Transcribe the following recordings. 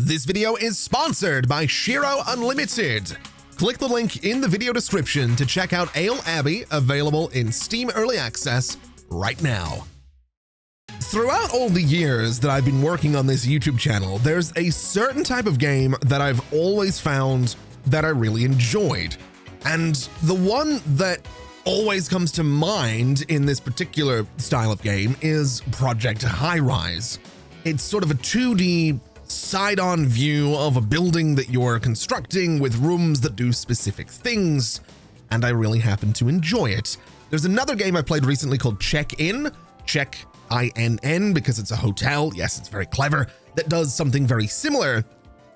This video is sponsored by Shiro Unlimited. Click the link in the video description to check out Ale Abbey, available in Steam Early Access right now. Throughout all the years that I've been working on this YouTube channel, there's a certain type of game that I've always found that I really enjoyed. And the one that always comes to mind in this particular style of game is Project High Rise. It's sort of a 2D side-on view of a building that you're constructing with rooms that do specific things, and I really happen to enjoy it. There's another game I played recently called Check-In, Check-I-N-N, because it's a hotel, yes, it's very clever, that does something very similar,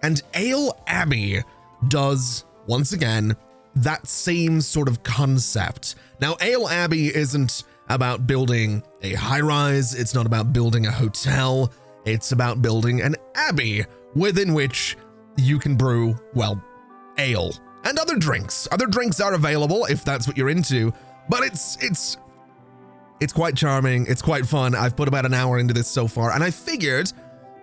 and Ale Abbey does, once again, that same sort of concept. Now, Ale Abbey isn't about building a high-rise, it's not about building a hotel, it's about building an abbey within which you can brew, well, ale and other drinks. Other drinks are available if that's what you're into, but it's quite charming, it's quite fun. I've put about an hour into this so far, and I figured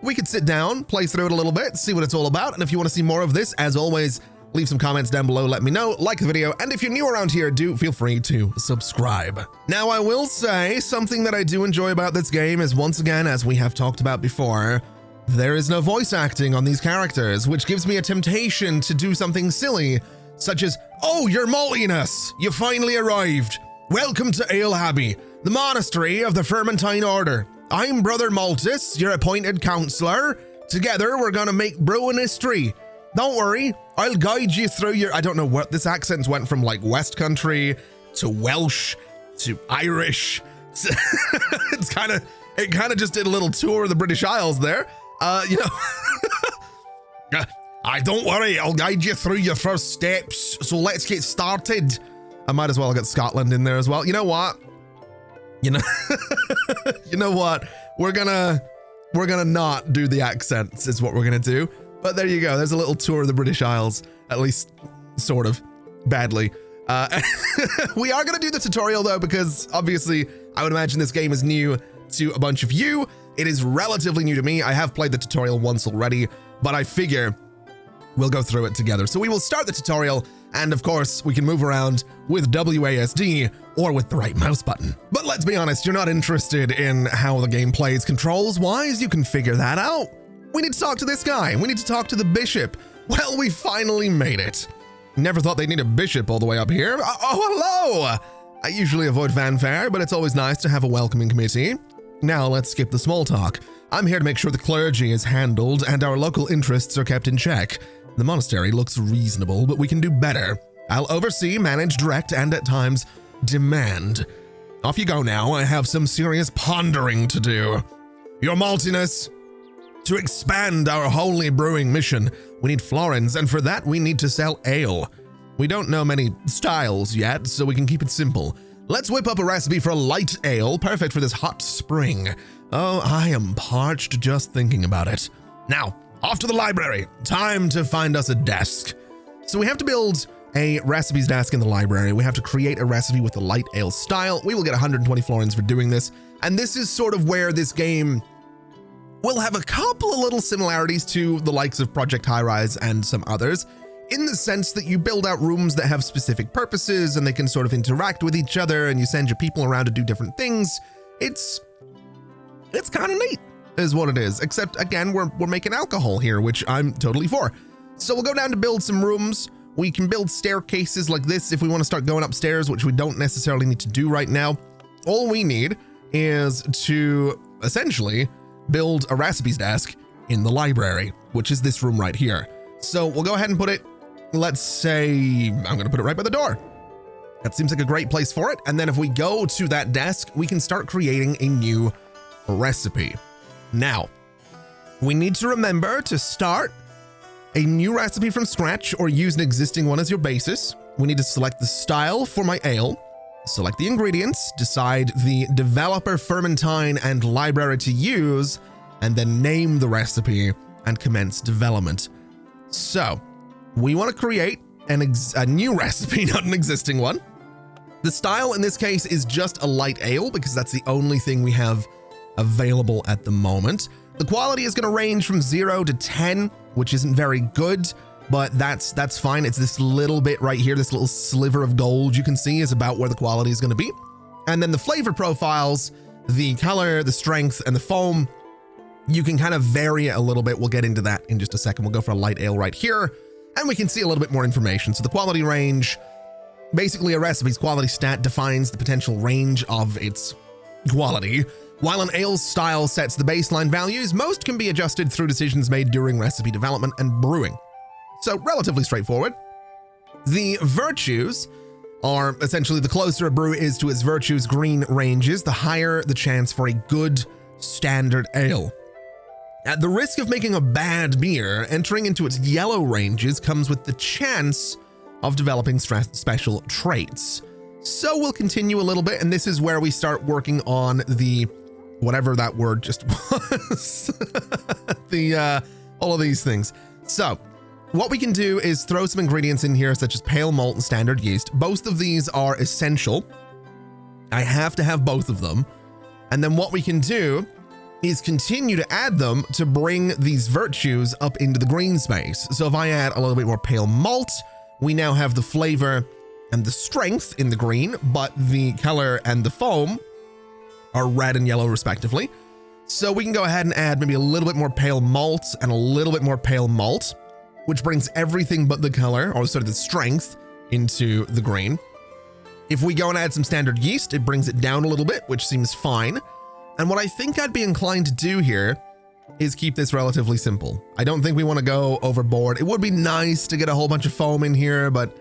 we could sit down, play through it a little bit, see what it's all about, and if you want to see more of this, as always, leave some comments down below, let me know, like the video, and if you're new around here, do feel free to subscribe. Now, I will say something that I do enjoy about this game is, once again, as we have talked about before, there is no voice acting on these characters, which gives me a temptation to do something silly, such as, "Oh, your maltiness, you finally arrived. Welcome to Ale Abbey, the monastery of the Fermentine Order. I'm Brother Maltus, your appointed counselor. Together, we're gonna make brewing history. Don't worry, I'll guide you through your..." I don't know what this accent went from, like West Country to Welsh to Irish. It kind of just did a little tour of the British Isles there. Don't worry, I'll guide you through your first steps. So let's get started. I might as well get Scotland in there as well. You know what? You know what? We're gonna not do the accents is what we're gonna do. But there you go. There's a little tour of the British Isles, at least sort of badly. We are going to do the tutorial though, because obviously I would imagine this game is new to a bunch of you. It is relatively new to me. I have played the tutorial once already, but I figure we'll go through it together. So we will start the tutorial, and of course we can move around with WASD or with the right mouse button. But let's be honest, you're not interested in how the game plays controls-wise. You can figure that out. We need to talk to this guy. We need to talk to the bishop. Well, we finally made it. Never thought they'd need a bishop all the way up here. Oh, hello! I usually avoid fanfare, but it's always nice to have a welcoming committee. Now let's skip the small talk. I'm here to make sure the clergy is handled and our local interests are kept in check. The monastery looks reasonable, but we can do better. I'll oversee, manage, direct, and at times demand. Off you go now. I have some serious pondering to do. Your maltiness. To expand our holy brewing mission, we need florins, and for that we need to sell ale. We don't know many styles yet, so we can keep it simple. Let's whip up a recipe for a light ale, perfect for this hot spring. Oh, I am parched just thinking about it. Now, off to the library. Time to find us a desk. So we have to build a recipes desk in the library. We have to create a recipe with the light ale style. We will get 120 florins for doing this, and this is sort of where this game will have a couple of little similarities to the likes of Project High Rise and some others, in the sense that you build out rooms that have specific purposes and they can sort of interact with each other, and you send your people around to do different things. It's kind of neat, is what it is. Except, again, we're making alcohol here, which I'm totally for. So we'll go down to build some rooms. We can build staircases like this if we want to start going upstairs, which we don't necessarily need to do right now. All we need is to essentially build a recipes desk in the library, which is this room right here. So we'll go ahead and put it, let's say, I'm gonna put it right by the door. That seems like a great place for it. And then if we go to that desk, we can start creating a new recipe. Now, we need to remember to start a new recipe from scratch or use an existing one as your basis. We need to select the style for my ale, select the ingredients, decide the developer, fermentine, and library to use, and then name the recipe and commence development. So we want to create a new recipe, not an existing one. The style in this case is just a light ale because that's the only thing we have available at the moment. The quality is going to range from 0 to 10, which isn't very good, but that's fine. It's this little bit right here, this little sliver of gold you can see is about where the quality is going to be. And then the flavor profiles, the color, the strength, and the foam, you can kind of vary it a little bit. We'll get into that in just a second. We'll go for a light ale right here, and we can see a little bit more information. So the quality range, basically a recipe's quality stat defines the potential range of its quality. While an ale's style sets the baseline values, most can be adjusted through decisions made during recipe development and brewing. So relatively straightforward. The virtues are essentially the closer a brew is to its virtues green ranges, the higher the chance for a good standard ale. At the risk of making a bad beer, entering into its yellow ranges comes with the chance of developing special traits. So we'll continue a little bit, and this is where we start working on the, whatever that word just was, all of these things. So what we can do is throw some ingredients in here, such as pale malt and standard yeast. Both of these are essential. I have to have both of them. And then what we can do is continue to add them to bring these virtues up into the green space. So if I add a little bit more pale malt, we now have the flavor and the strength in the green, but the color and the foam are red and yellow respectively. So we can go ahead and add maybe a little bit more pale malt and a little bit more pale malt, which brings everything but the color, or sort of the strength, into the green. If we go and add some standard yeast, it brings it down a little bit, which seems fine. And what I think I'd be inclined to do here is keep this relatively simple. I don't think we want to go overboard. It would be nice to get a whole bunch of foam in here, but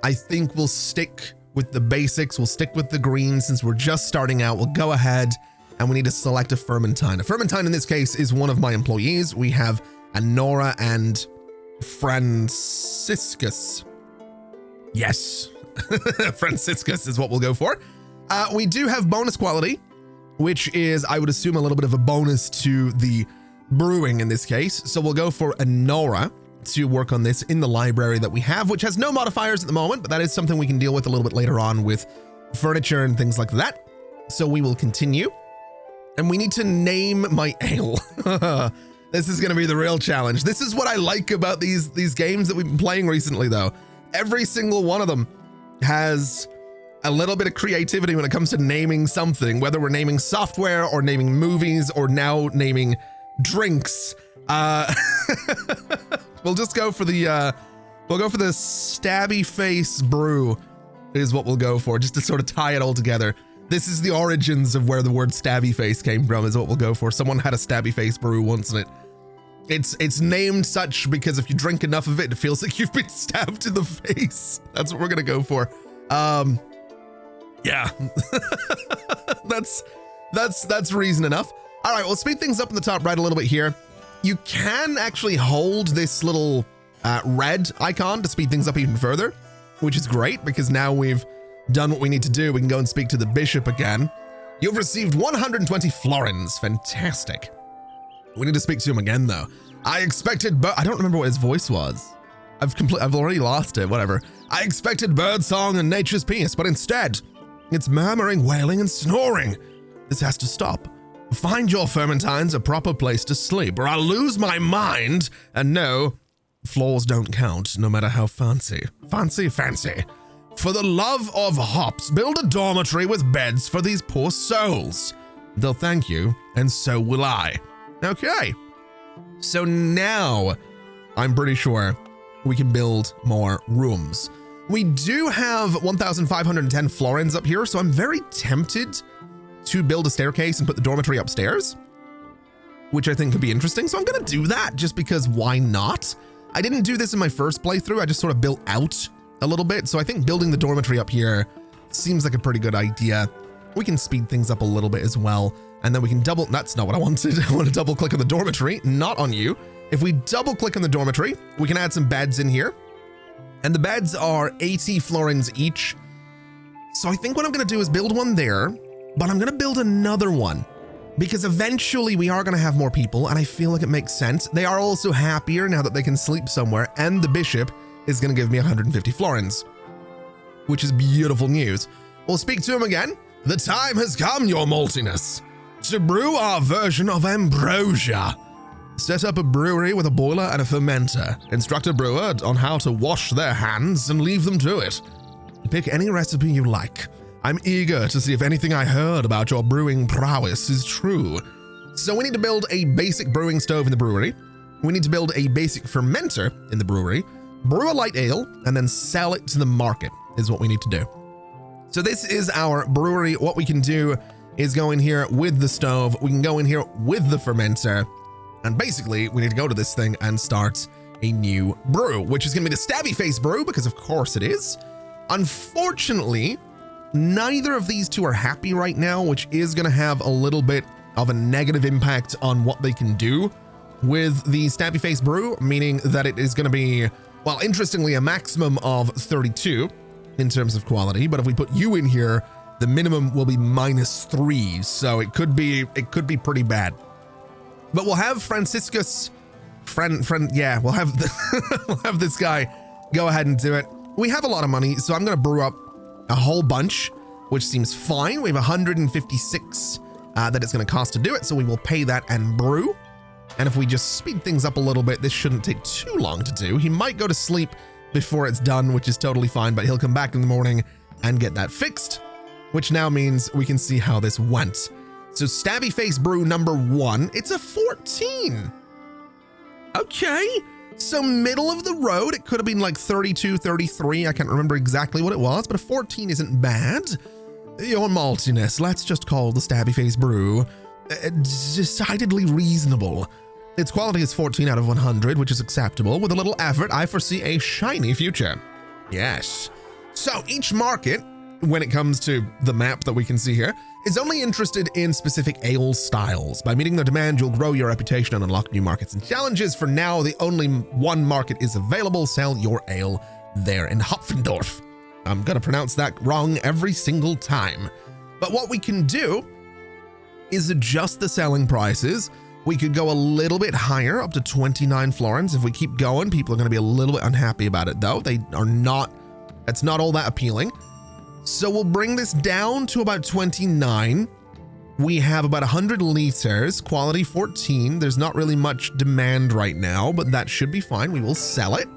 I think we'll stick with the basics. We'll stick with the green since we're just starting out. We'll go ahead and we need to select a fermentine. A fermentine in this case is one of my employees. We have Anora and Franciscus. Yes, Franciscus is what we'll go for. We do have bonus quality, which is, I would assume, a little bit of a bonus to the brewing in this case. So we'll go for Anora to work on this in the library that we have, which has no modifiers at the moment, but that is something we can deal with a little bit later on with furniture and things like that. So we will continue. And we need to name my ale. This is going to be the real challenge. This is what I like about these games that we've been playing recently, though. Every single one of them has a little bit of creativity when it comes to naming something, whether we're naming software or naming movies or now naming drinks. We'll just go for the stabby face brew is what we'll go for, just to sort of tie it all together. This is the origins of where the word stabby face came from, is what we'll go for. Someone had a stabby face brew once, and it's named such because if you drink enough of it, it feels like you've been stabbed in the face. That's what we're gonna go for. Yeah, that's reason enough. All right, we'll speed things up in the top right a little bit here. You can actually hold this little red icon to speed things up even further, which is great because now we've done what we need to do. We can go and speak to the bishop again. You've received 120 florins. Fantastic. We need to speak to him again, though. I expected, I don't remember what his voice was. I've already lost it. Whatever. I expected birdsong and nature's peace, but instead, it's murmuring, wailing, and snoring. This has to stop. Find your fermentines a proper place to sleep, or I'll lose my mind. And no, floors don't count, no matter how fancy. Fancy. For the love of hops, build a dormitory with beds for these poor souls. They'll thank you, and so will I. Okay. So now, I'm pretty sure we can build more rooms. We do have 1,510 florins up here, so I'm very tempted to build a staircase and put the dormitory upstairs, which I think could be interesting. So I'm going to do that just because why not? I didn't do this in my first playthrough. I just sort of built out a little bit. So I think building the dormitory up here seems like a pretty good idea. We can speed things up a little bit as well. And then we can that's not what I wanted. I want to double click on the dormitory, not on you. If we double click on the dormitory, we can add some beds in here. And the beds are 80 florins each. So I think what I'm going to do is build one there, but I'm going to build another one because eventually we are going to have more people. And I feel like it makes sense. They are also happier now that they can sleep somewhere. And the bishop is going to give me 150 florins, which is beautiful news. We'll speak to him again. The time has come, your maltiness. To brew our version of ambrosia. Set up a brewery with a boiler and a fermenter. Instruct a brewer on how to wash their hands and leave them to it. Pick any recipe you like. I'm eager to see if anything I heard about your brewing prowess is true. So we need to build a basic brewing stove in the brewery. We need to build a basic fermenter in the brewery, brew a light ale, and then sell it to the market is what we need to do. So this is our brewery. What we can do is go in here with the stove. We can go in here with the fermenter. And basically, we need to go to this thing and start a new brew, which is going to be the Stabby Face brew, because of course it is. Unfortunately, neither of these two are happy right now, which is going to have a little bit of a negative impact on what they can do with the Stabby Face brew, meaning that it is going to be, well, interestingly, a maximum of 32 in terms of quality. But if we put you in here, the minimum will be -3. So it could be pretty bad. But we'll have Franciscus, yeah, we'll have we'll have this guy go ahead and do it. We have a lot of money, so I'm going to brew up a whole bunch, which seems fine. We have 156 that it's going to cost to do it, so we will pay that and brew. And if we just speed things up a little bit, this shouldn't take too long to do. He might go to sleep before it's done, which is totally fine, but he'll come back in the morning and get that fixed, which now means we can see how this went. So Stabby Face brew number 1, it's a 14. Okay, so middle of the road. It could have been like 32, 33. I can't remember exactly what it was, but a 14 isn't bad. Your maltiness, let's just call the Stabby Face brew decidedly reasonable. Its quality is 14 out of 100, which is acceptable. With a little effort, I foresee a shiny future. Yes. So each market, when it comes to the map that we can see here, is only interested in specific ale styles. By meeting their demand, you'll grow your reputation and unlock new markets and challenges. For now, the only one market is available. Sell your ale there in Hopfendorf. I'm gonna pronounce that wrong every single time. But what we can do is adjust the selling prices. We could go a little bit higher, up to 29 florins. If we keep going, people are gonna be a little bit unhappy about it though. It's not all that appealing. So we'll bring this down to about 29. We have about 100 liters, quality 14. There's not really much demand right now, but that should be fine. We will sell it.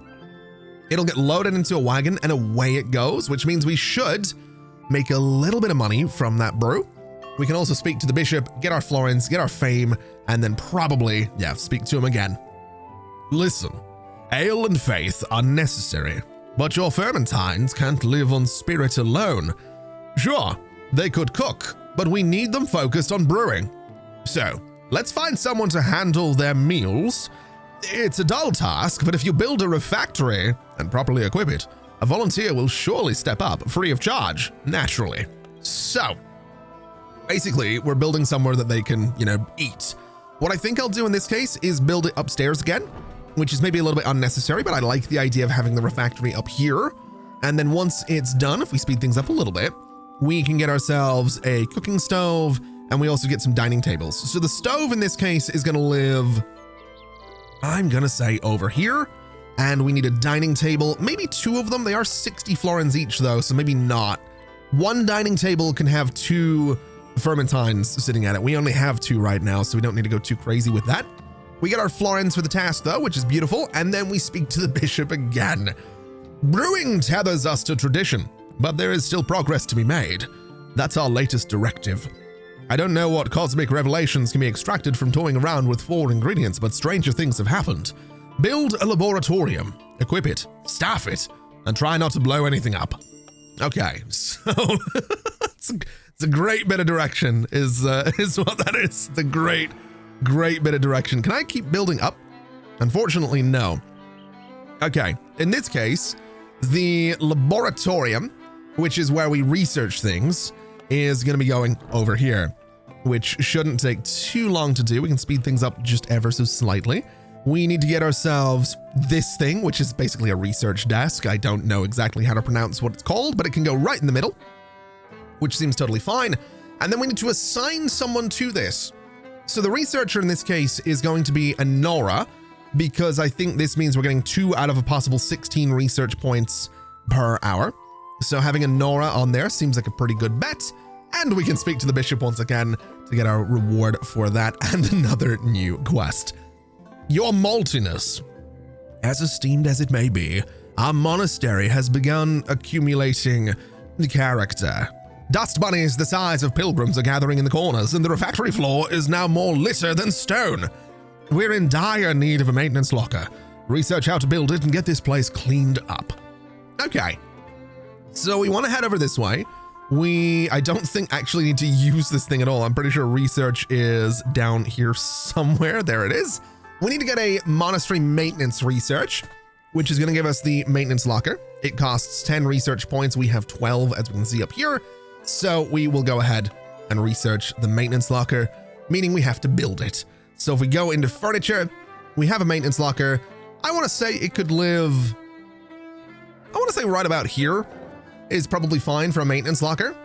It'll get loaded into a wagon and away it goes, which means we should make a little bit of money from that brew. We can also speak to the bishop, get our florins, get our fame, and then probably, speak to him again. Listen, ale and faith are necessary. But your fermentines can't live on spirit alone. Sure, they could cook, but we need them focused on brewing. So, let's find someone to handle their meals. It's a dull task, but if you build a refectory and properly equip it, a volunteer will surely step up free of charge, naturally. So, basically, we're building somewhere that they can, eat. What I think I'll do in this case is build it upstairs again, which is maybe a little bit unnecessary, but I like the idea of having the refectory up here. And then once it's done, if we speed things up a little bit, we can get ourselves a cooking stove, and we also get some dining tables. So the stove in this case is gonna live, I'm gonna say over here, and we need a dining table, maybe 2 of them. They are 60 florins each though, so maybe not. One dining table can have 2 fermentines sitting at it. We only have 2 right now, so we don't need to go too crazy with that. We get our florins for the task though, which is beautiful, and then we speak to the bishop again. Brewing tethers us to tradition, but there is still progress to be made. That's our latest directive. I don't know what cosmic revelations can be extracted from toying around with 4 ingredients, but stranger things have happened. Build a laboratorium, equip it, staff it, and try not to blow anything up. Okay, so it's a great bit of direction is what that is. The great bit of direction. Can I keep building up? Unfortunately, no. Okay, in this case, the laboratorium, which is where we research things, is going to be going over here, which shouldn't take too long to do. We can speed things up just ever so slightly. We need to get ourselves this thing, which is basically a research desk. I don't know exactly how to pronounce what it's called, but it can go right in the middle, which seems totally fine. And then we need to assign someone to this. So the researcher in this case is going to be a Nora, because I think this means we're getting 2 out of a possible 16 research points per hour. So having a Nora on there seems like a pretty good bet. And we can speak to the bishop once again to get our reward for that and another new quest. Your maltiness. As esteemed as it may be, our monastery has begun accumulating character. Dust bunnies the size of pilgrims are gathering in the corners, and the refectory floor is now more litter than stone. We're in dire need of a maintenance locker. Research how to build it and get this place cleaned up. Okay, so we want to head over this way. I don't think actually need to use this thing at all. I'm pretty sure research is down here somewhere. There it is. We need to get a monastery maintenance research, which is going to give us the maintenance locker. It costs 10 research points. We have 12, as we can see up here. So we will go ahead and research the maintenance locker, meaning we have to build it. So if we go into furniture, we have a maintenance locker. I want to say it could live, I want to say right about here is probably fine for a maintenance locker.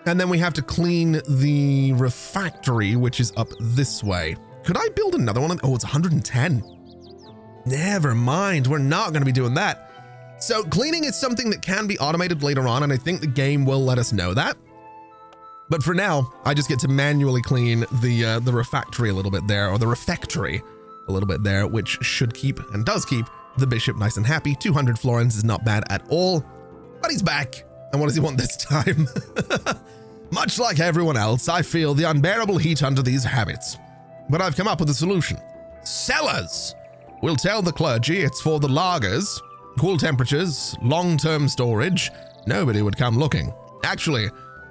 And then we have to clean the refectory, which is up this way. Could I build another one? Oh, it's 110. Never mind. We're not going to be doing that. So cleaning is something that can be automated later on, and I think the game will let us know that. But for now, I just get to manually clean the refectory a little bit there, or the refectory a little bit there, which should keep and does keep the bishop nice and happy. 200 florins is not bad at all, but he's back. And what does he want this time? Much like everyone else, I feel the unbearable heat under these habits. But I've come up with a solution. Cellars! We'll tell the clergy it's for the lagers, cool temperatures, long-term storage. Nobody would come looking. Actually,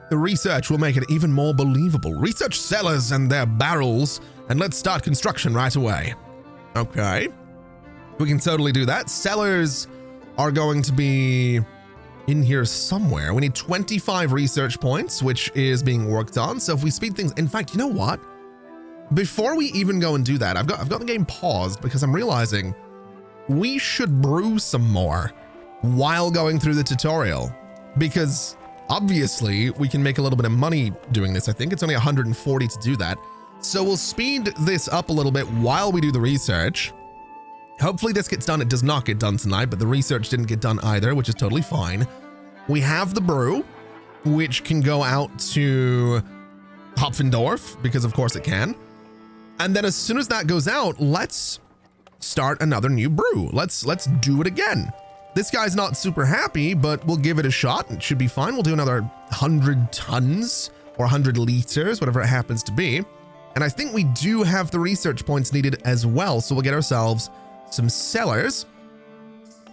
the research will make it even more believable. Research cellars and their barrels, and let's start construction right away. Okay. We can totally do that. Cellars are going to be in here somewhere. We need 25 research points, which is being worked on. So if we speed things, in fact, you know what? Before we even go and do that, I've got the game paused because I'm realizing we should brew some more while going through the tutorial, because obviously we can make a little bit of money doing this. I think it's only 140 to do that. So we'll speed this up a little bit while we do the research. Hopefully this gets done. It does not get done tonight, but the research didn't get done either, which is totally fine. We have the brew, which can go out to Hopfendorf, because of course it can. And then as soon as that goes out, let's start another new brew. Let's do it again. This guy's not super happy, but we'll give it a shot. It should be fine. We'll do another 100 tons or 100 liters, whatever it happens to be. And I think we do have the research points needed as well. So we'll get ourselves some cellars,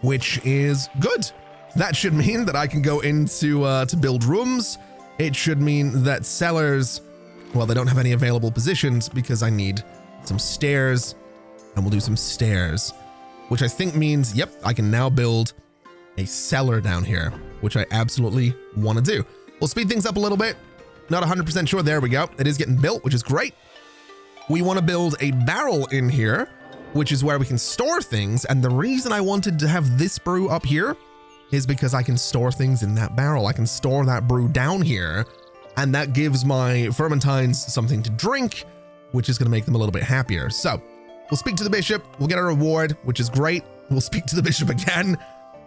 which is good. That should mean that I can go into to build rooms. It should mean that cellars, well, they don't have any available positions because I need some stairs, and we'll do some stairs, which I think means, yep, I can now build a cellar down here, which I absolutely want to do. We'll speed things up a little bit. Not 100% sure. There we go. It is getting built, which is great. We want to build a barrel in here, which is where we can store things. And the reason I wanted to have this brew up here is because I can store things in that barrel. I can store that brew down here, and that gives my fermentines something to drink, which is going to make them a little bit happier. So we'll speak to the bishop. We'll get a reward, which is great. We'll speak to the bishop again,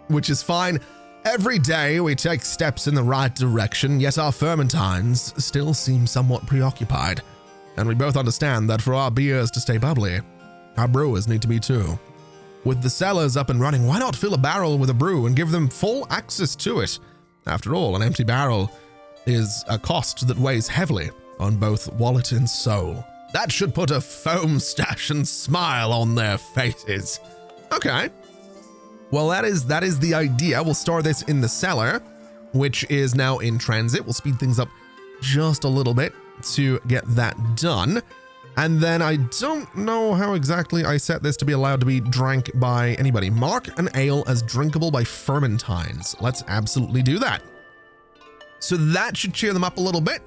which is fine. Every day we take steps in the right direction, yet our fermentines still seem somewhat preoccupied. And we both understand that for our beers to stay bubbly, our brewers need to be too. With the cellars up and running, why not fill a barrel with a brew and give them full access to it? After all, an empty barrel is a cost that weighs heavily on both wallet and soul. That should put a foam stash and smile on their faces. Okay. Well, that is the idea. We'll store this in the cellar, which is now in transit. We'll speed things up just a little bit to get that done. And then I don't know how exactly I set this to be allowed to be drank by anybody. Mark an ale as drinkable by fermentines. Let's absolutely do that. So that should cheer them up a little bit.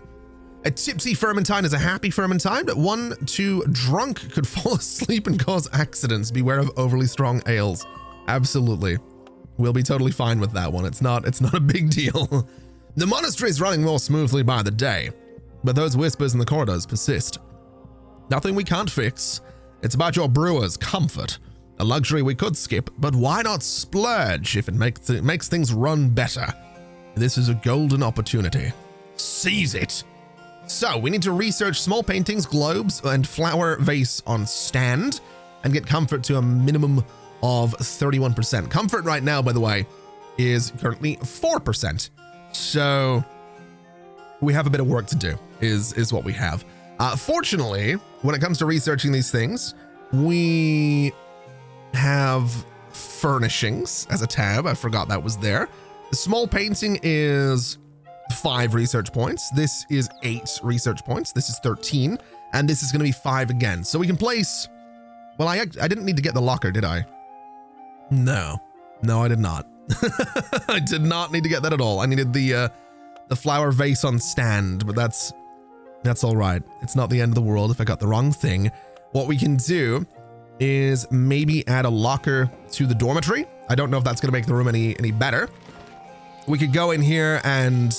A tipsy fermentine is a happy fermentine, but one too drunk could fall asleep and cause accidents. Beware of overly strong ales. Absolutely. We'll be totally fine with that one. It's not a big deal. The monastery is running more smoothly by the day, but those whispers in the corridors persist. Nothing we can't fix. It's about your brewer's comfort. A luxury we could skip, but why not splurge if it makes things run better? This is a golden opportunity. Seize it. So we need to research small paintings, globes, and flower vase on stand and get comfort to a minimum of 31%. Comfort right now, by the way, is currently 4%. So we have a bit of work to do is what we have. Fortunately, when it comes to researching these things, we have furnishings as a tab. I forgot that was there. The small painting is 5 research points. This is 8 research points. This is 13. And this is going to be 5 again. So we can place... Well, I didn't need to get the locker, did I? No, I did not. I did not need to get that at all. I needed the flower vase on stand, but that's all right. It's not the end of the world if I got the wrong thing. What we can do is maybe add a locker to the dormitory. I don't know if that's going to make the room any better. We could go in here and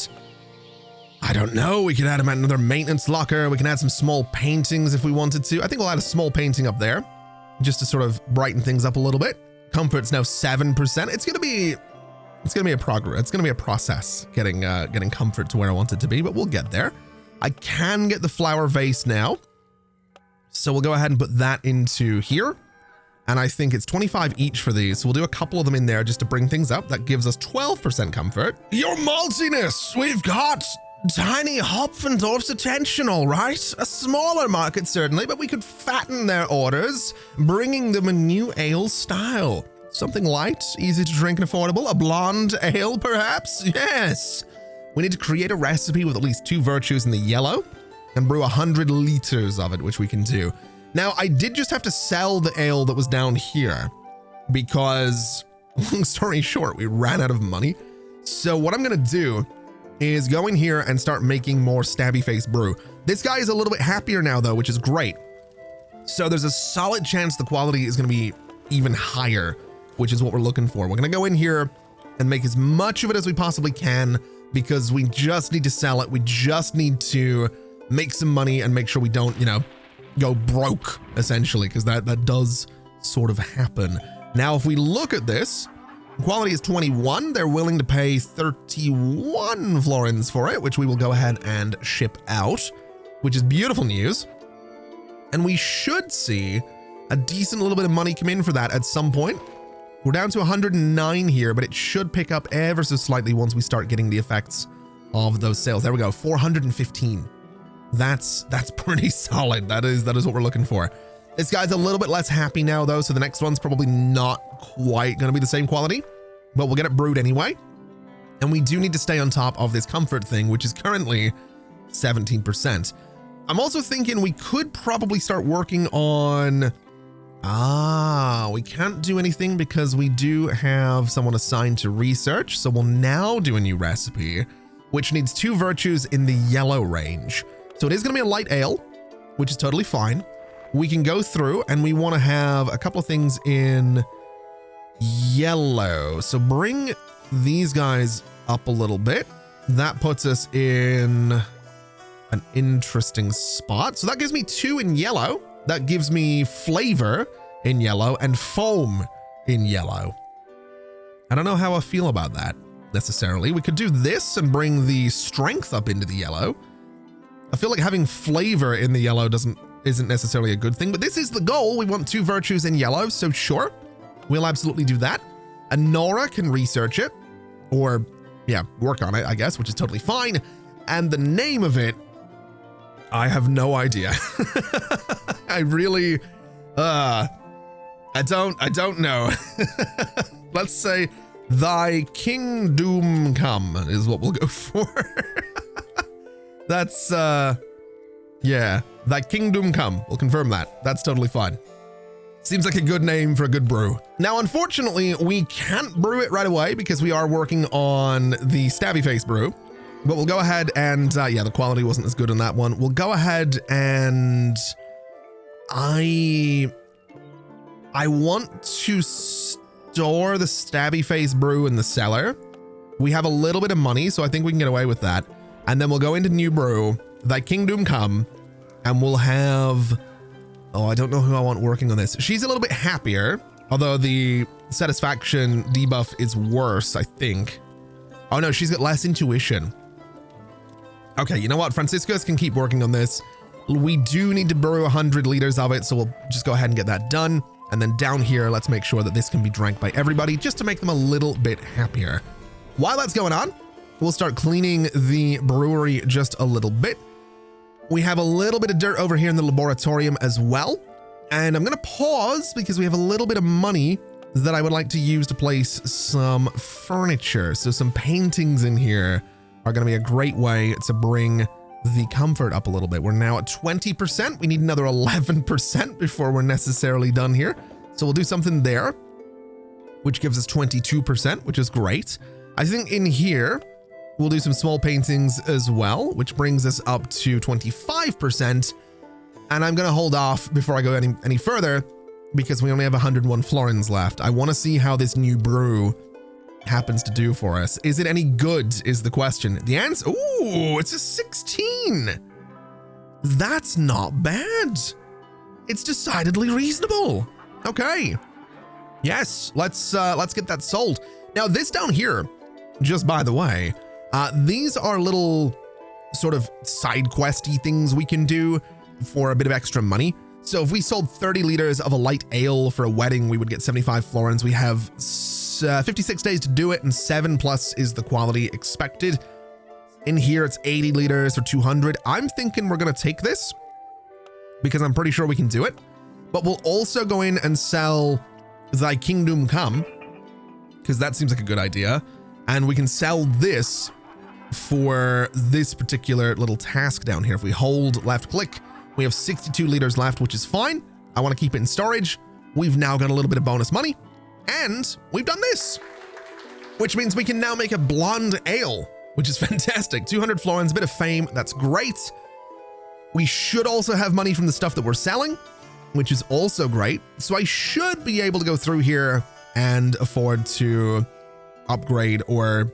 I don't know. We could add another maintenance locker. We can add some small paintings if we wanted to. I think we'll add a small painting up there just to sort of brighten things up a little bit. Comfort's now 7%. It's gonna be a progress. It's gonna be a process getting comfort to where I want it to be, but we'll get there. I can get the flower vase now, so we'll go ahead and put that into here. And I think it's 25 each for these. So we'll do a couple of them in there just to bring things up. That gives us 12% comfort. Your maltiness, we've got tiny Hopfendorf's attention, all right. A smaller market, certainly, but we could fatten their orders, bringing them a new ale style. Something light, easy to drink and affordable. A blonde ale, perhaps? Yes. We need to create a recipe with at least 2 virtues in the yellow and brew 100 liters of it, which we can do. Now, I did just have to sell the ale that was down here because, long story short, we ran out of money. So what I'm going to do is go in here and start making more stabby face brew. This guy is a little bit happier now though, which is great. So there's a solid chance the quality is going to be even higher, which is what we're looking for. We're going to go in here and make as much of it as we possibly can because we just need to sell it. We just need to make some money and make sure we don't, go broke essentially, because that does sort of happen. Now, if we look at this, quality is 21. They're willing to pay 31 florins for it, which we will go ahead and ship out, which is beautiful news. And we should see a decent little bit of money come in for that at some point. We're down to 109 here, but it should pick up ever so slightly once we start getting the effects of those sales. There we go, 415. That's pretty solid. That is what we're looking for. This guy's a little bit less happy now though, so the next one's probably not quite going to be the same quality, but we'll get it brewed anyway. And we do need to stay on top of this comfort thing, which is currently 17%. I'm also thinking we could probably start working on... we can't do anything because we do have someone assigned to research, so we'll now do a new recipe, which needs 2 virtues in the yellow range. So it is going to be a light ale, which is totally fine. We can go through and we want to have a couple of things in yellow. So bring these guys up a little bit. That puts us in an interesting spot. So that gives me 2 in yellow. That gives me flavor in yellow and foam in yellow. I don't know how I feel about that necessarily. We could do this and bring the strength up into the yellow. I feel like having flavor in the yellow isn't necessarily a good thing, but this is the goal. We want 2 virtues in yellow, so sure, we'll absolutely do that. And Nora can research it, or yeah, work on it, I guess, which is totally fine. And the name of it, I have no idea. I really, I don't know. Let's say thy kingdom come is what we'll go for. That's, yeah, thy kingdom come. We'll confirm that. That's totally fine. Seems like a good name for a good brew. Now, unfortunately, we can't brew it right away because we are working on the stabby face brew, but we'll go ahead and, yeah, the quality wasn't as good on that one. We'll go ahead and I want to store the stabby face brew in the cellar. We have a little bit of money, so I think we can get away with that. And then we'll go into new brew, thy kingdom come, and we'll have, oh, I don't know who I want working on this. She's a little bit happier, although the satisfaction debuff is worse, I think. Oh no, she's got less intuition. Okay, you know what? Franciscus can keep working on this. We do need to brew 100 liters of it, so we'll just go ahead and get that done. And then down here, let's make sure that this can be drank by everybody just to make them a little bit happier. While that's going on, we'll start cleaning the brewery just a little bit. We have a little bit of dirt over here in the laboratorium as well. And I'm going to pause because we have a little bit of money that I would like to use to place some furniture. So some paintings in here are going to be a great way to bring the comfort up a little bit. We're now at 20%. We need another 11% before we're necessarily done here. So we'll do something there, which gives us 22%, which is great. I think in here, we'll do some small paintings as well, which brings us up to 25%. And I'm going to hold off before I go any further because we only have 101 florins left. I want to see how this new brew happens to do for us. Is it any good is the question. The answer, ooh, it's a 16. That's not bad. It's decidedly reasonable. Okay. Yes, let's get that sold. Now this down here, just by the way, these are little sort of side questy things we can do for a bit of extra money. So if we sold 30 liters of a light ale for a wedding, we would get 75 florins. We have 56 days to do it, and 7+ is the quality expected. In here, it's 80 liters for 200. I'm thinking we're going to take this because I'm pretty sure we can do it. But we'll also go in and sell Thy Kingdom Come because that seems like a good idea. And we can sell this for this particular little task down here. If we hold left click, we have 62 liters left, which is fine. I want to keep it in storage. We've now got a little bit of bonus money. And we've done this, which means we can now make a blonde ale, which is fantastic. 200 florins, a bit of fame. That's great. We should also have money from the stuff that we're selling, which is also great. So I should be able to go through here and afford to upgrade or,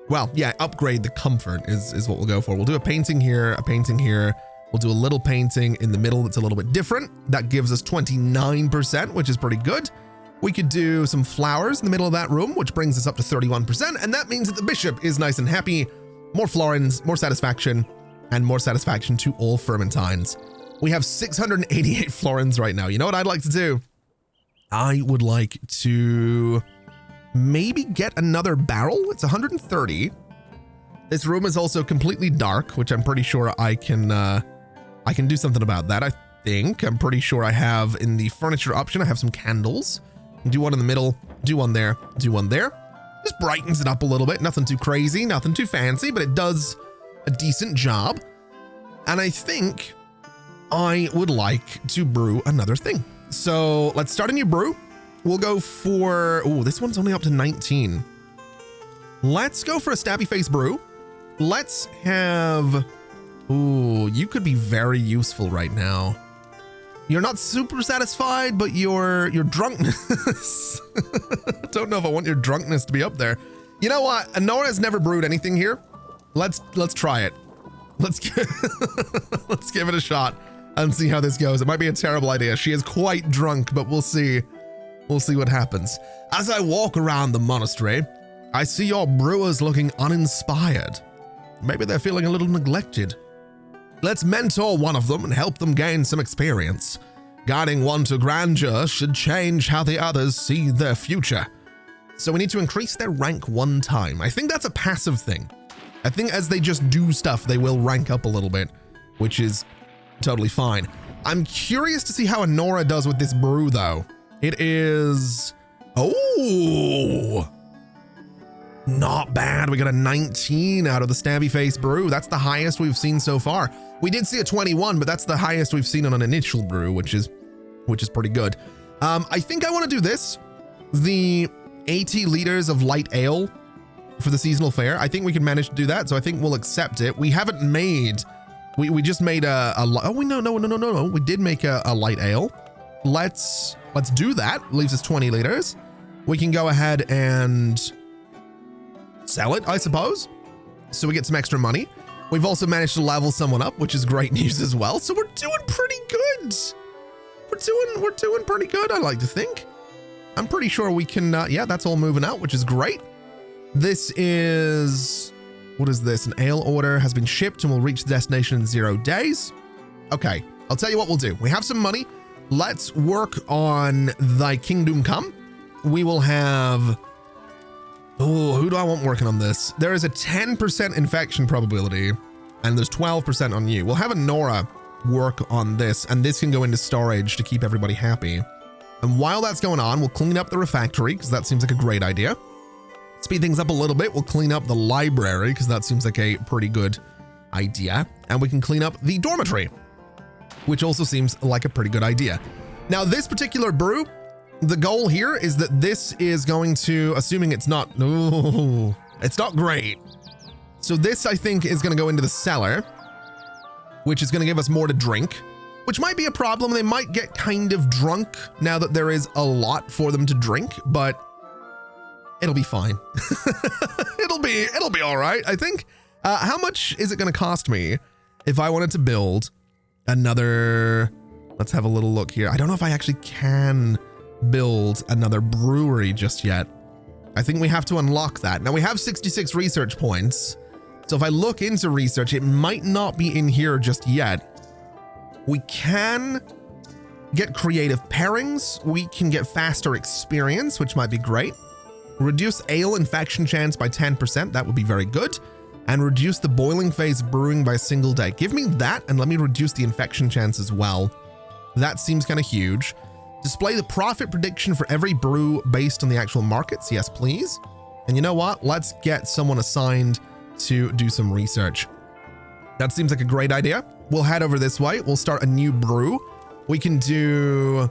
well, yeah, upgrade the comfort is what we'll go for. We'll do a painting here, a painting here. We'll do a little painting in the middle that's a little bit different. That gives us 29%, which is pretty good. We could do some flowers in the middle of that room, which brings us up to 31%. And that means that the bishop is nice and happy. More florins, more satisfaction, and more satisfaction to all Fermentines. We have 688 florins right now. You know what I'd like to do? I would like to maybe get another barrel. It's 130. This room is also completely dark, which I'm pretty sure I can do something about that. I think I'm pretty sure I have in the furniture option, I have some candles. Do one in the middle, do one there, do one there. Just brightens it up a little bit. Nothing too crazy, nothing too fancy, but it does a decent job. And I think I would like to brew another thing. So let's start a new brew. We'll go for, oh, this one's only up to 19. Let's go for a stabby face brew. Let's have, ooh, you could be very useful right now. You're not super satisfied, but your drunkenness. Don't know if I want your drunkenness to be up there. You know what? Nora has never brewed anything here. Let's try it. Let's give it a shot and see how this goes. It might be a terrible idea. She is quite drunk, but we'll see. We'll see what happens. As I walk around the monastery, I see your brewers looking uninspired. Maybe they're feeling a little neglected. Let's mentor one of them and help them gain some experience. Guiding one to grandeur should change how the others see their future. So we need to increase their rank one time. I think that's a passive thing. I think as they just do stuff, they will rank up a little bit, which is totally fine. I'm curious to see how Honora does with this brew though. It is, oh, not bad. We got a 19 out of the stabby face brew. That's the highest we've seen so far. We did see a 21, but that's the highest we've seen on an initial brew, which is pretty good. I think I want to do this. The 80 liters of light ale for the seasonal fair. I think we can manage to do that. So I think we'll accept it. We haven't made, we just made no. We did make a light ale. Let's do that. Leaves us 20 liters. We can go ahead and sell it, I suppose. So we get some extra money. We've also managed to level someone up, which is great news as well. So we're doing pretty good. We're doing pretty good, I like to think. I'm pretty sure we can, yeah, that's all moving out, which is great. This is What is this? An ale order has been shipped and will reach the destination in 0 days. Okay, I'll tell you what we'll do. We have some money. Let's work on Thy Kingdom Come. We will have... Oh, who do I want working on this? There is a 10% infection probability, and there's 12% on you. We'll have a Nora work on this, and this can go into storage to keep everybody happy. And while that's going on, we'll clean up the refectory, because that seems like a great idea. Speed things up a little bit. We'll clean up the library, because that seems like a pretty good idea. And we can clean up the dormitory, which also seems like a pretty good idea. Now, this particular brew, the goal here is that this is going to, assuming it's not, no, it's not great. So this, I think, is going to go into the cellar, which is going to give us more to drink, which might be a problem. They might get kind of drunk now that there is a lot for them to drink, but it'll be fine. it'll be all right, I think. How much is it going to cost me if I wanted to build another, let's have a little look here. I don't know if I actually can build another brewery just yet. I think we have to unlock that. Now we have 66 research points. So if I look into research, it might not be in here just yet. We can get creative pairings. We can get faster experience, which might be great. Reduce ale infection chance by 10%. That would be very good. And reduce the boiling phase brewing by a single day. Give me that and let me reduce the infection chance as well. That seems kind of huge. Display the profit prediction for every brew based on the actual markets. Yes, please. And you know what? Let's get someone assigned to do some research. That seems like a great idea. We'll head over this way. We'll start a new brew. We can do...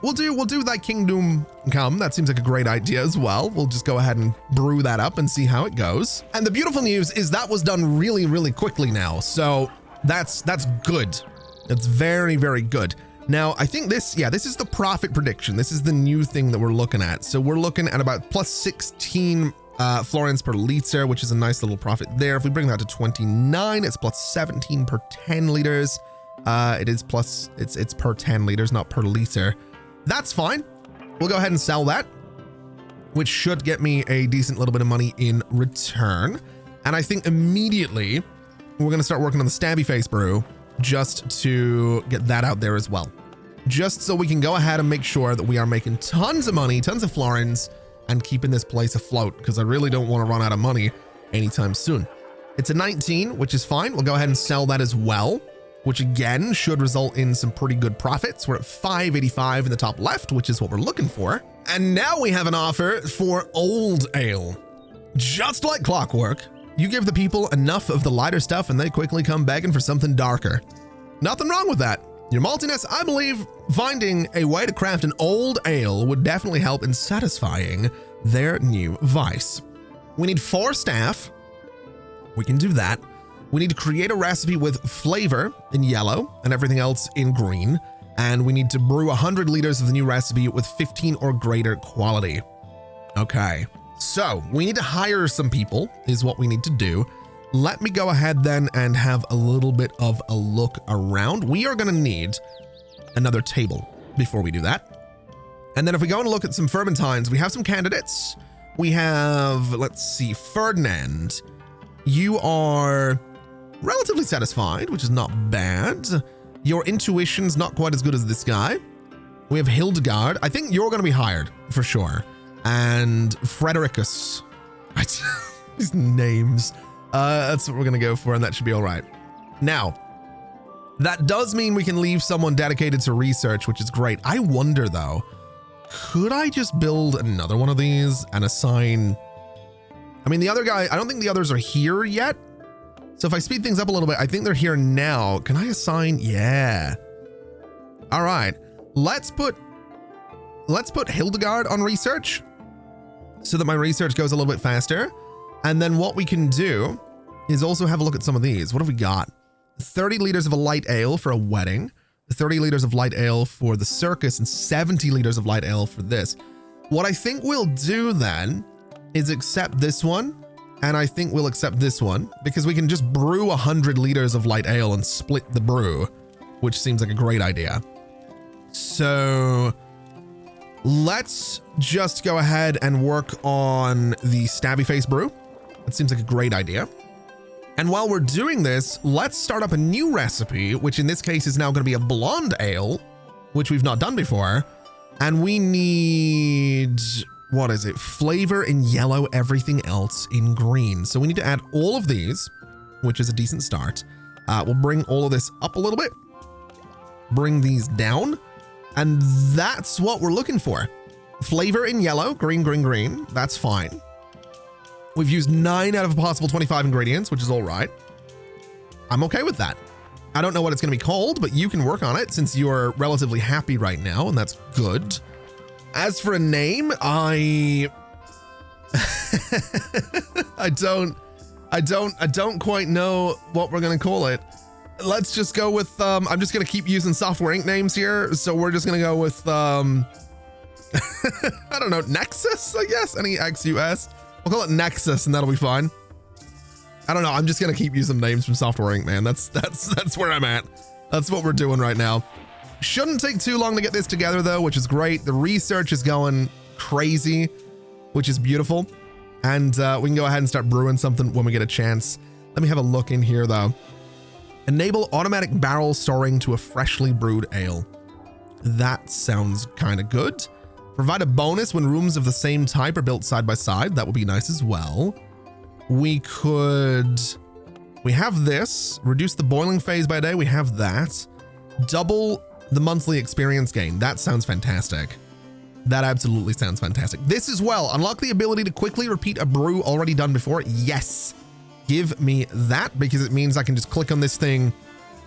We'll do Thy Kingdom Come. That seems like a great idea as well. We'll just go ahead and brew that up and see how it goes. And the beautiful news is that was done really, really quickly now. So that's good. That's very, very good. Now, I think this is the profit prediction. This is the new thing that we're looking at. So we're looking at about plus 16 florins per liter, which is a nice little profit there. If we bring that to 29, it's plus 17 per 10 liters. It's per 10 liters, not per liter. That's fine. We'll go ahead and sell that, which should get me a decent little bit of money in return. And I think immediately we're going to start working on the Stabby Face brew, just to get that out there as well. Just so we can go ahead and make sure that we are making tons of money, tons of florins, and keeping this place afloat, because I really don't want to run out of money anytime soon. It's a 19, which is fine. We'll go ahead and sell that as well, which again should result in some pretty good profits. We're at 585 in the top left, which is what we're looking for. And now we have an offer for old ale. Just like clockwork, you give the people enough of the lighter stuff and they quickly come begging for something darker. Nothing wrong with that. Your maltiness, I believe finding a way to craft an old ale would definitely help in satisfying their new vice. We need 4 staff. We can do that. We need to create a recipe with flavor in yellow and everything else in green. And we need to brew 100 liters of the new recipe with 15 or greater quality. Okay. So we need to hire some people is what we need to do. Let me go ahead then and have a little bit of a look around. We are going to need another table before we do that. And then if we go and look at some fermentines, we have some candidates. We have, let's see, Ferdinand. You are relatively satisfied, which is not bad. Your intuition's not quite as good as this guy. We have Hildegard. I think you're going to be hired for sure. And Fredericus. These names. That's what we're going to go for, and that should be all right. Now, that does mean we can leave someone dedicated to research, which is great. I wonder, though, could I just build another one of these and assign... I mean, the other guy, I don't think the others are here yet. So if I speed things up a little bit, I think they're here now. Can I assign? Yeah. All right. Let's put Hildegard on research so that my research goes a little bit faster. And then what we can do is also have a look at some of these. What have we got? 30 liters of a light ale for a wedding, 30 liters of light ale for the circus, and 70 liters of light ale for this. What I think we'll do then is accept this one. And I think we'll accept this one because we can just brew 100 liters of light ale and split the brew, which seems like a great idea. So let's just go ahead and work on the Stabby Face brew. That seems like a great idea. And while we're doing this, let's start up a new recipe, which in this case is now going to be a blonde ale, which we've not done before. And we need, what is it? Flavor in yellow, everything else in green. So we need to add all of these, which is a decent start. We'll bring all of this up a little bit, bring these down, and that's what we're looking for. Flavor in yellow, green, green, green. That's fine. We've used 9 out of a possible 25 ingredients, which is all right. I'm okay with that. I don't know what it's going to be called, but you can work on it since you're relatively happy right now, and that's good. As for a name, I don't quite know what we're going to call it. Let's just go with, I'm just going to keep using Software Inc. names here. So we're just going to go with, I don't know, Nexus, I guess, Nexus. We'll call it Nexus and that'll be fine. I don't know. I'm just going to keep using names from Software Inc., man. That's where I'm at. That's what we're doing right now. Shouldn't take too long to get this together though, which is great. The research is going crazy, which is beautiful. And we can go ahead and start brewing something when we get a chance. Let me have a look in here though. Enable automatic barrel storing to a freshly brewed ale. That sounds kind of good. Provide a bonus when rooms of the same type are built side by side. That would be nice as well. We have this. Reduce the boiling phase by a day. We have that. Double the monthly experience gain. That sounds fantastic. That absolutely sounds fantastic. This as well. Unlock the ability to quickly repeat a brew already done before. Yes. Give me that because it means I can just click on this thing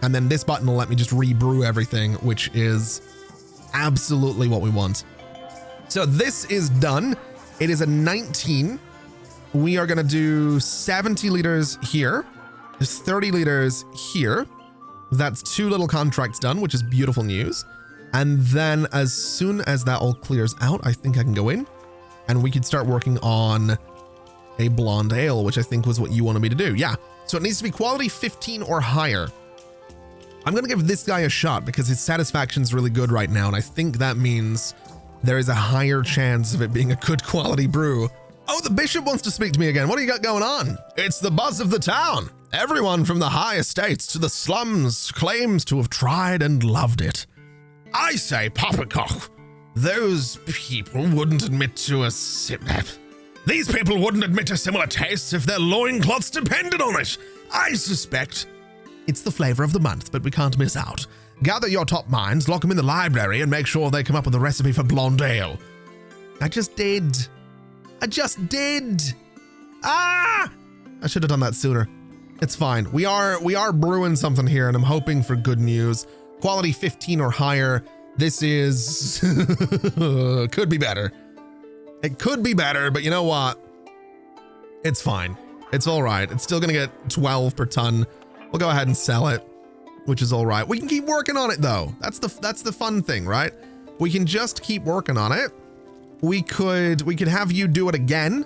and then this button will let me just rebrew everything, which is absolutely what we want. So this is done. It is a 19. We are going to do 70 liters here. There's 30 liters here. That's 2 little contracts done, which is beautiful news. And then as soon as that all clears out, I think I can go in and we could start working on a blonde ale, which I think was what you wanted me to do. Yeah. So it needs to be quality 15 or higher. I'm going to give this guy a shot because his satisfaction is really good right now. And I think that means there is a higher chance of it being a good quality brew. Oh, the bishop wants to speak to me again. What do you got going on? It's the buzz of the town. Everyone from the high estates to the slums claims to have tried and loved it. I say, Poppycock, those people wouldn't admit to a These people wouldn't admit to similar tastes if their loincloths depended on it. I suspect it's the flavor of the month, but we can't miss out. Gather your top minds, lock them in the library, and make sure they come up with a recipe for blonde ale. I just did. Ah! I should have done that sooner. It's fine. We are brewing something here, and I'm hoping for good news. Quality 15 or higher. This is could be better. It could be better, but you know what? It's fine. It's all right. It's still gonna get 12 per ton. We'll go ahead and sell it, which is all right. We can keep working on it though. That's the fun thing, right? We can just keep working on it. We could have you do it again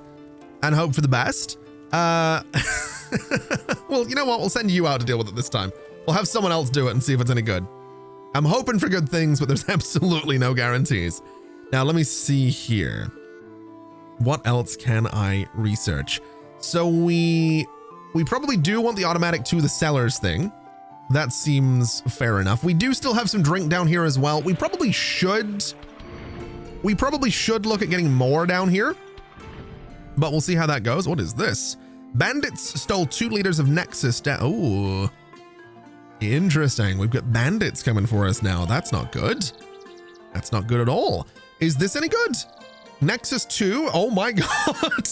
and hope for the best. Well, you know what? We'll send you out to deal with it this time. We'll have someone else do it and see if it's any good. I'm hoping for good things, but there's absolutely no guarantees. Now, let me see here. What else can I research? So we probably do want the automatic to the cellars thing. That seems fair enough. We do still have some drink down here as well. We probably should look at getting more down here, but we'll see how that goes. What is this? Bandits stole 2 liters of Nexus down. Ooh, interesting. We've got bandits coming for us now. That's not good. That's not good at all. Is this any good? Nexus 2. Oh my God.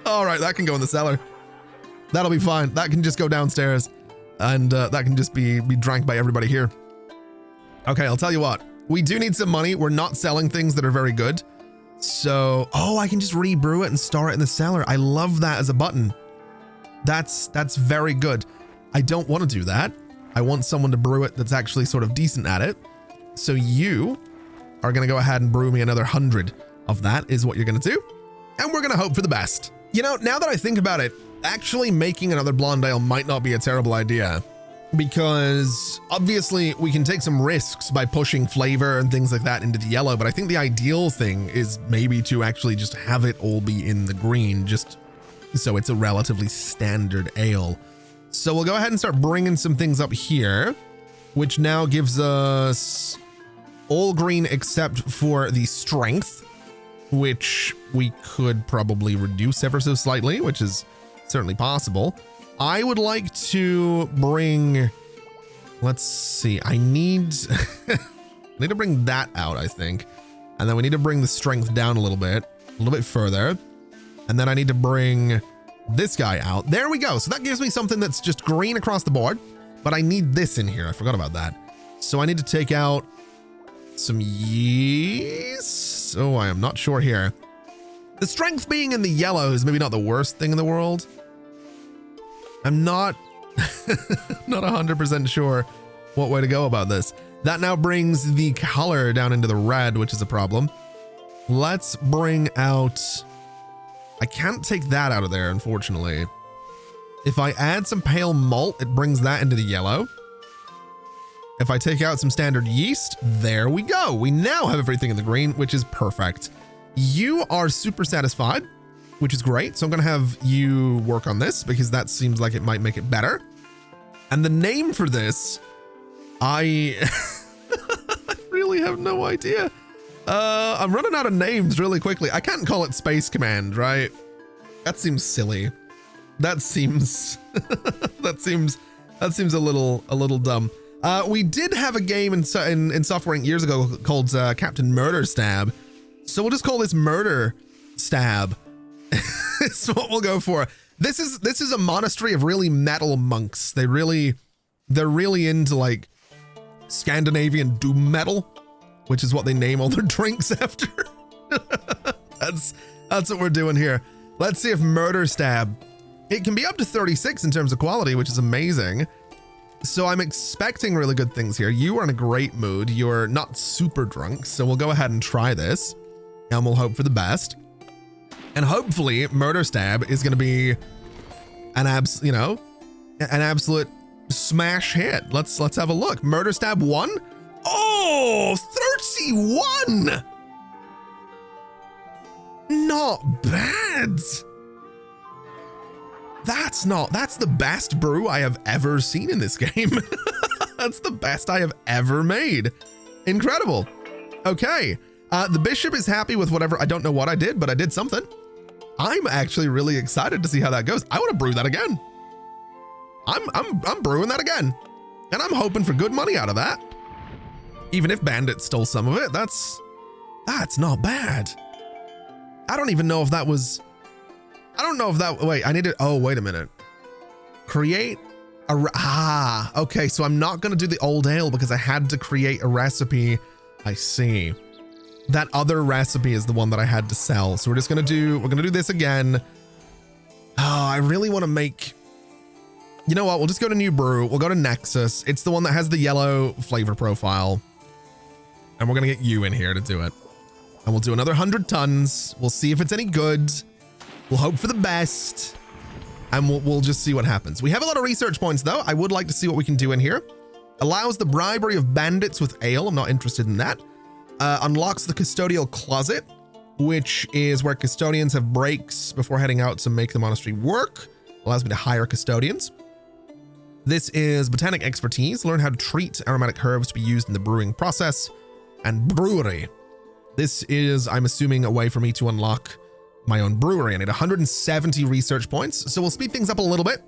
All right. That can go in the cellar. That'll be fine. That can just go downstairs and that can just be drank by everybody here. Okay. I'll tell you what, we do need some money. We're not selling things that are very good. So, oh, I can just rebrew it and store it in the cellar. I love that as a button. That's very good. I don't want to do that. I want someone to brew it that's actually sort of decent at it. So you are going to go ahead and brew me another 100 of that is what you're going to do. And we're going to hope for the best. You know, now that I think about it, actually making another blonde ale might not be a terrible idea, because obviously we can take some risks by pushing flavor and things like that into the yellow. But I think the ideal thing is maybe to actually just have it all be in the green, just So it's a relatively standard ale. So we'll go ahead and start bringing some things up here, which now gives us all green except for the strength, which we could probably reduce ever so slightly, which is certainly possible. I would like to bring, let's see, I need to bring that out, I think. And then we need to bring the strength down a little bit further. And then I need to bring this guy out. There we go. So that gives me something that's just green across the board, but I need this in here. I forgot about that. So I need to take out some yeast. Oh, I am not sure here. The strength being in the yellow is maybe not the worst thing in the world. I'm not 100% sure what way to go about this. That now brings the color down into the red, which is a problem. Let's bring out, I can't take that out of there, unfortunately. If I add some pale malt, it brings that into the yellow. If I take out some standard yeast, there we go. We now have everything in the green, which is perfect. You are super satisfied, which is great. So I'm going to have you work on this because that seems like it might make it better. And the name for this, I really have no idea. I'm running out of names really quickly. I can't call it Space Command, right? That seems silly. That seems that seems a little dumb. We did have a game in Software Inc. years ago called Captain Murder Stab. So we'll just call this Murder Stab. It's what we'll go for. This is a monastery of really metal monks. They're really into like Scandinavian doom metal, which is what they name all their drinks after. That's what we're doing here. Let's see if Murder Stab. It can be up to 36 in terms of quality, which is amazing. So I'm expecting really good things here. You are in a great mood. You're not super drunk, so we'll go ahead and try this, and we'll hope for the best. And hopefully, Murder Stab is going to be an absolute smash hit. Let's have a look. Murder Stab 1. Oh, 31. Not bad. That's the best brew I have ever seen in this game. That's the best I have ever made. Incredible. Okay. The bishop is happy with whatever. I don't know what I did, but I did something. I'm actually really excited to see how that goes. I want to brew that again. I'm brewing that again. And I'm hoping for good money out of that. Even if bandits stole some of it, that's not bad. I don't even know if that was, wait, I need to, oh, wait a minute. Create okay, so I'm not going to do the old ale because I had to create a recipe. I see. That other recipe is the one that I had to sell. So we're going to do this again. Oh, I really want to make, you know what? We'll just go to New Brew. We'll go to Nexus. It's the one that has the yellow flavor profile. And we're going to get you in here to do it. And we'll do another 100 tons. We'll see if it's any good. We'll hope for the best. And we'll just see what happens. We have a lot of research points, though. I would like to see what we can do in here. Allows the bribery of bandits with ale. I'm not interested in that. Unlocks the custodial closet, which is where custodians have breaks before heading out to make the monastery work. Allows me to hire custodians. This is botanic expertise. Learn how to treat aromatic herbs to be used in the brewing process. And brewery. This is, I'm assuming, a way for me to unlock my own brewery. I need 170 research points, so we'll speed things up a little bit.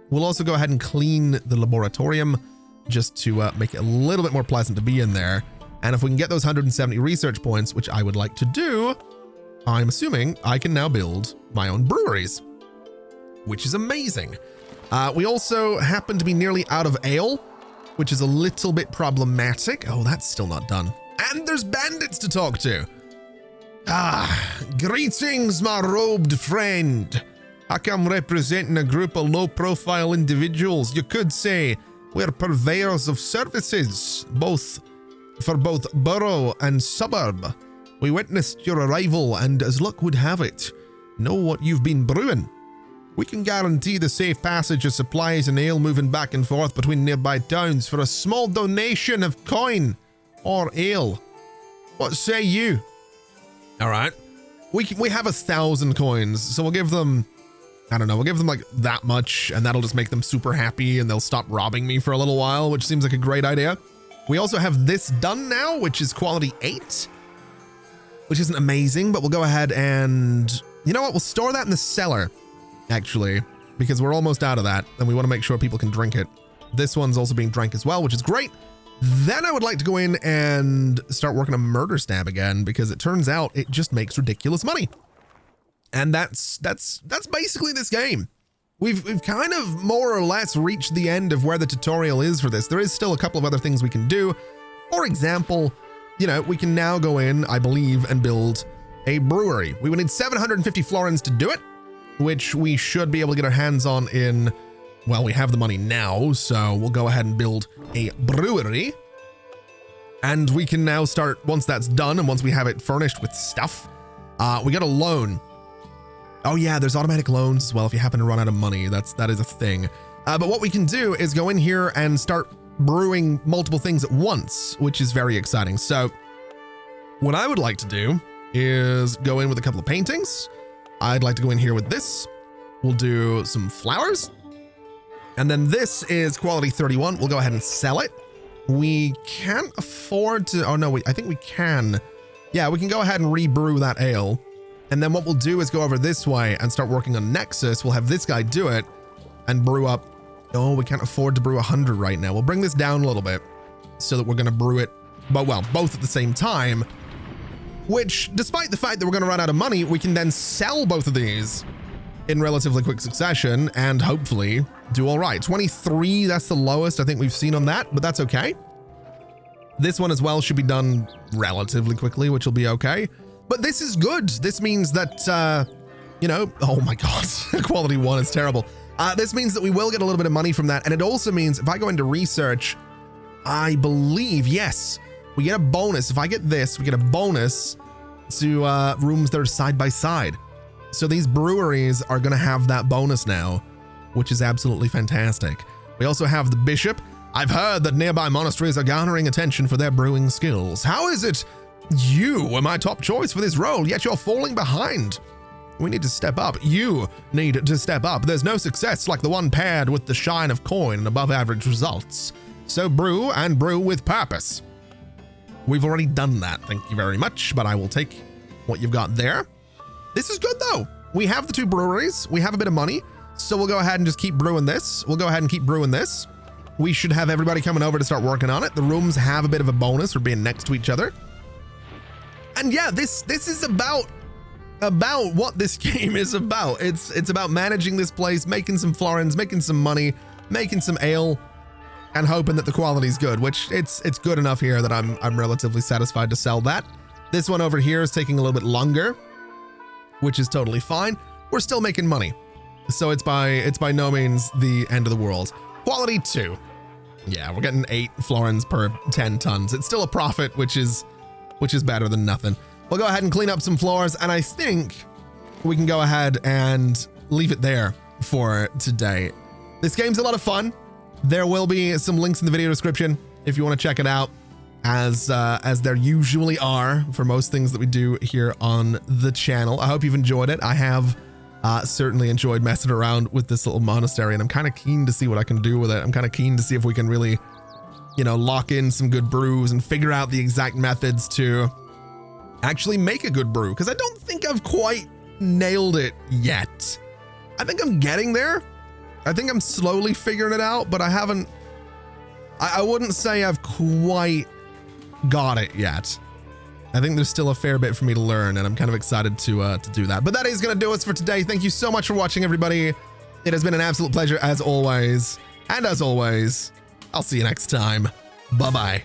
We'll also go ahead and clean the laboratorium just to make it a little bit more pleasant to be in there. And if we can get those 170 research points, which I would like to do, I'm assuming I can now build my own breweries, which is amazing. We also happen to be nearly out of ale, which is a little bit problematic. Oh, that's still not done. And there's bandits to talk to. Greetings, my robed friend. I come representing a group of low-profile individuals. You could say we're purveyors of services, for both borough and suburb. We witnessed your arrival, and as luck would have it, know what you've been brewing. We can guarantee the safe passage of supplies and ale moving back and forth between nearby towns for a small donation of coin or ale. What say you? All right. We have 1,000 coins, so we'll give them I don't know, we'll give them like that much and that'll just make them super happy and they'll stop robbing me for a little while, which seems like a great idea. We also have this done now, which is quality 8, which isn't amazing, but we'll go ahead and, you know what, we'll store that in the cellar, actually, because we're almost out of that and we want to make sure people can drink it. This one's also being drank as well, which is great. Then I would like to go in and start working on Murder Stab again, because it turns out it just makes ridiculous money. And that's basically this game. We've kind of more or less reached the end of where the tutorial is for this. There is still a couple of other things we can do. For example, you know, we can now go in, I believe, and build a brewery. We would need 750 florins to do it, which we should be able to get our hands on in, well, we have the money now, so we'll go ahead and build a brewery. And we can now start, once that's done and once we have it furnished with stuff, we get a loan. Oh yeah, there's automatic loans as well if you happen to run out of money. That is a thing. But what we can do is go in here and start brewing multiple things at once, which is very exciting. So what I would like to do is go in with a couple of paintings. I'd like to go in here with this. We'll do some flowers. And then this is quality 31. We'll go ahead and sell it. We can't afford to, oh no, I think we can. Yeah, we can go ahead and rebrew that ale. And then what we'll do is go over this way and start working on Nexus. We'll have this guy do it and brew up. Oh, we can't afford to brew 100 right now. We'll bring this down a little bit so that we're going to brew it, but well, both at the same time, which despite the fact that we're going to run out of money, we can then sell both of these in relatively quick succession and hopefully do all right. 23, that's the lowest I think we've seen on that, but that's okay. This one as well should be done relatively quickly, which will be okay. But this is good. This means that, you know, oh my God, quality 1 is terrible. This means that we will get a little bit of money from that. And it also means if I go into research, I believe, yes, we get a bonus. If I get this, we get a bonus to rooms that are side by side. So these breweries are going to have that bonus now, which is absolutely fantastic. We also have the bishop. I've heard that nearby monasteries are garnering attention for their brewing skills. How is it you were my top choice for this role, yet you're falling behind? We need to step up. You need to step up. There's no success like the one paired with the shine of coin and above average results. So brew and brew with purpose. We've already done that. Thank you very much, but I will take what you've got there. This is good though. We have the 2 breweries. We have a bit of money. So we'll go ahead and just keep brewing this. We'll go ahead and keep brewing this. We should have everybody coming over to start working on it. The rooms have a bit of a bonus for being next to each other. And yeah, this is about what this game is about. It's about managing this place, making some florins, making some money, making some ale, and hoping that the quality is good, which it's good enough here that I'm relatively satisfied to sell that. This one over here is taking a little bit longer, which is totally fine. We're still making money. So it's by no means the end of the world. Quality 2. Yeah, we're getting 8 florins per 10 tons. It's still a profit, which is better than nothing. We'll go ahead and clean up some floors, and I think we can go ahead and leave it there for today. This game's a lot of fun. There will be some links in the video description if you want to check it out, as there usually are for most things that we do here on the channel. I hope you've enjoyed it. I have certainly enjoyed messing around with this little monastery, and I'm kind of keen to see what I can do with it. I'm kind of keen to see if we can really, you know, lock in some good brews and figure out the exact methods to actually make a good brew, because I don't think I've quite nailed it yet. I think I'm getting there. I think I'm slowly figuring it out, but I wouldn't say I've quite got it yet. I think there's still a fair bit for me to learn, and I'm kind of excited to do that. But that is going to do us for today. Thank you so much for watching, everybody. It has been an absolute pleasure as always. And as always, I'll see you next time. Bye-bye.